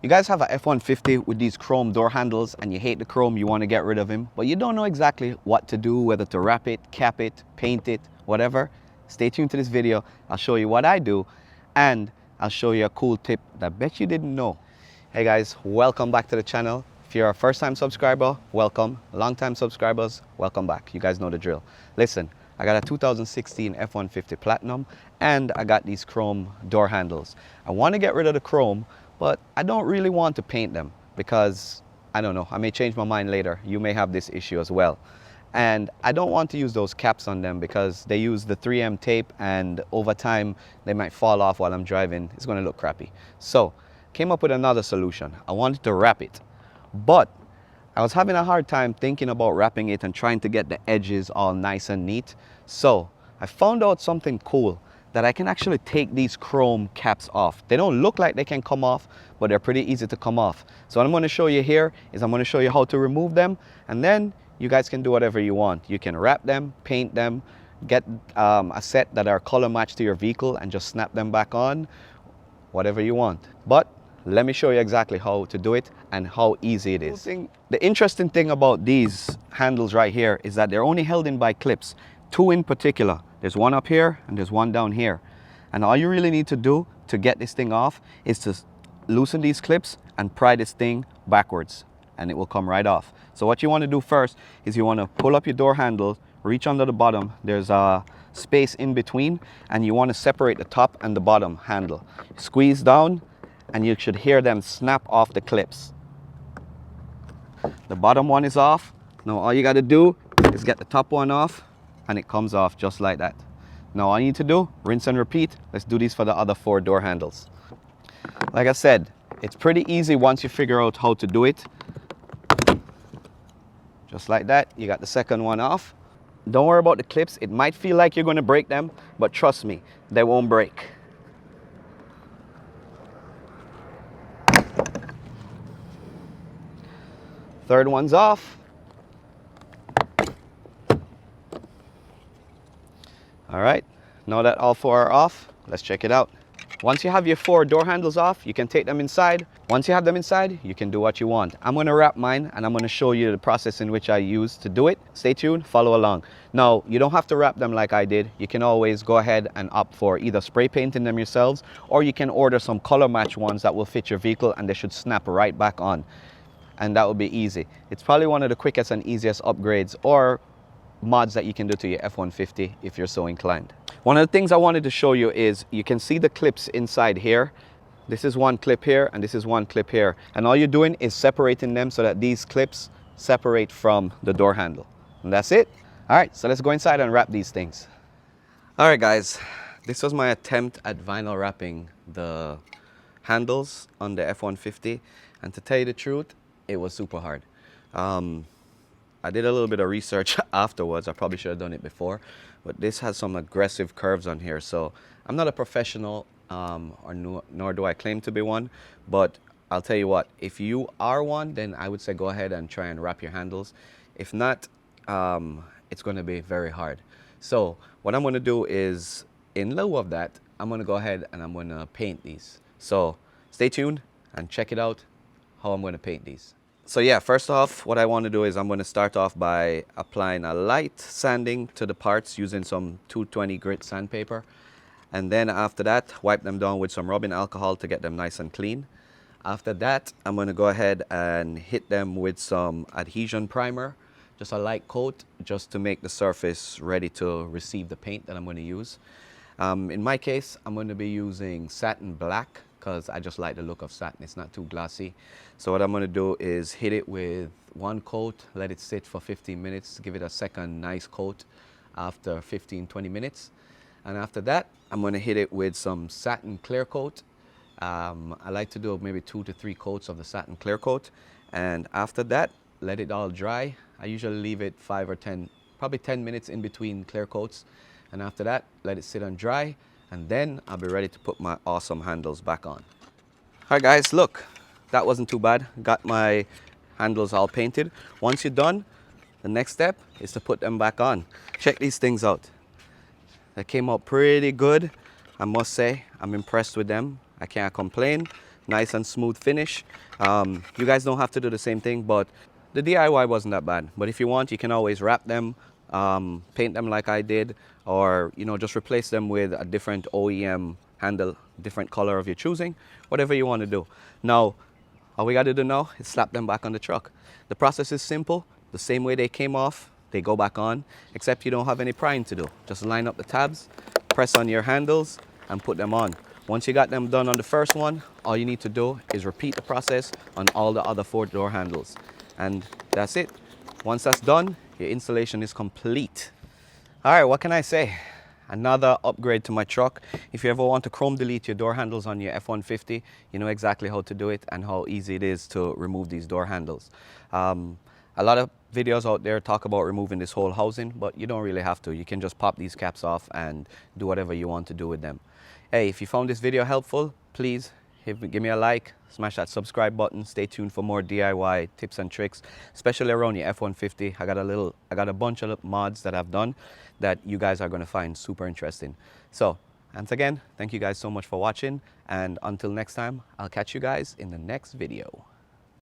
You guys have a F-150 with these chrome door handles and you hate the chrome, you want to get rid of him, but you don't know exactly what to do, whether to wrap it, cap it, paint it, whatever. Stay tuned to this video. I'll show you what I do and I'll show you a cool tip that I bet you didn't know. Hey guys, welcome back to the channel. If you're a first-time subscriber, welcome. Long-time subscribers, welcome back. You guys know the drill. Listen, I got a 2016 F-150 Platinum and I got these chrome door handles. I want to get rid of the chrome, but I don't really want to paint them because, I don't know, I may change my mind later. You may have this issue as well. And I don't want to use those caps on them because they use the 3M tape and over time they might fall off while I'm driving. It's going to look crappy. So, came up with another solution. I wanted to wrap it, but I was having a hard time thinking about wrapping it and trying to get the edges all nice and neat. So, I found out something cool, that I can actually take these chrome caps off. They don't look like they can come off, but they're pretty easy to come off. So what I'm going to show you here is I'm going to show you how to remove them, and then you guys can do whatever you want. You can wrap them, paint them, get a set that are color matched to your vehicle and just snap them back on, whatever you want. But let me show you exactly how to do it and how easy it is. The interesting thing about these handles right here is that they're only held in by clips, two in particular. There's one up here and there's one down here. And all you really need to do to get this thing off is to loosen these clips and pry this thing backwards and it will come right off. So what you want to do first is you want to pull up your door handle, reach under the bottom. There's a space in between and you want to separate the top and the bottom handle. Squeeze down and you should hear them snap off the clips. The bottom one is off. Now all you got to do is get the top one off and it comes off just like that. Now all you need to do, rinse and repeat. Let's do these for the other 4 door handles. Like I said, it's pretty easy once you figure out how to do it. Just like that, you got the second one off. Don't worry about the clips. It might feel like you're going to break them, but trust me, they won't break. Third one's off. All right, now that all 4 are off, let's check it out. Once you have your 4 door handles off, you can take them inside. Once you have them inside, you can do what you want. I'm going to wrap mine and I'm going to show you the process in which I use to do it. Stay tuned, follow along. Now, you don't have to wrap them like I did. You can always go ahead and opt for either spray painting them yourselves, or you can order some color match ones that will fit your vehicle and they should snap right back on. And that will be easy. It's probably one of the quickest and easiest upgrades or mods that you can do to your F-150 if you're so inclined. One of the things I wanted to show you is you can see the clips inside here. This is one clip here and this is one clip here. And all you're doing is separating them so that these clips separate from the door handle. And that's it. All right, so let's go inside and wrap these things. All right, guys, this was my attempt at vinyl wrapping the handles on the F-150. And to tell you the truth, it was super hard. I did a little bit of research afterwards. I probably should have done it before, but this has some aggressive curves on here. So I'm not a professional, nor do I claim to be one, but I'll tell you what, if you are one, then I would say go ahead and try and wrap your handles. If not, it's going to be very hard. So what I'm going to do is, in lieu of that, I'm going to go ahead and I'm going to paint these. So stay tuned and check it out how I'm going to paint these. So yeah, first off, what I want to do is I'm going to start off by applying a light sanding to the parts using some 220 grit sandpaper. And then after that, wipe them down with some rubbing alcohol to get them nice and clean. After that, I'm going to go ahead and hit them with some adhesion primer, just a light coat, just to make the surface ready to receive the paint that I'm going to use. In my case, I'm going to be using satin black, because I just like the look of satin. It's not too glossy. So what I'm going to do is hit it with one coat, let it sit for 15 minutes, give it a second nice coat after 15-20 minutes. And after that, I'm going to hit it with some satin clear coat. I like to do maybe 2 to 3 coats of the satin clear coat. And after that, let it all dry. I usually leave it 5 or 10, probably 10 minutes in between clear coats. And after that, let it sit and dry. And then I'll be ready to put my awesome handles back on. All right, guys, look, that wasn't too bad. Got my handles all painted. Once you're done, the next step is to put them back on. Check these things out. They came out pretty good, I must say. I'm impressed with them. I can't complain. nice and smooth finish. You guys don't have to do the same thing, but the DIY wasn't that bad. But if you want, you can always wrap them, paint them like I did, or just replace them with a different OEM handle, different color of your choosing, whatever you want to do. Now, all we got to do now is slap them back on the truck. The process is simple. The same way they came off, they go back on, except you don't have any prying to do. Just line up the tabs, press on your handles, and put them on. Once you got them done on the first one, all you need to do is repeat the process on all the other 4 door handles. And that's it. Once that's done, your installation is complete. All right, what can I say? Another upgrade to my truck. If you ever want to chrome delete your door handles on your F-150, you know exactly how to do it and how easy it is to remove these door handles. A lot of videos out there talk about removing this whole housing, but you don't really have to. You can just pop these caps off and do whatever you want to do with them. Hey, if you found this video helpful, please give me a like, smash that subscribe button, stay tuned for more DIY tips and tricks, especially around your F-150. I got a bunch of mods that I've done that you guys are going to find super interesting. So, once again, thank you guys so much for watching, and until next time, I'll catch you guys in the next video.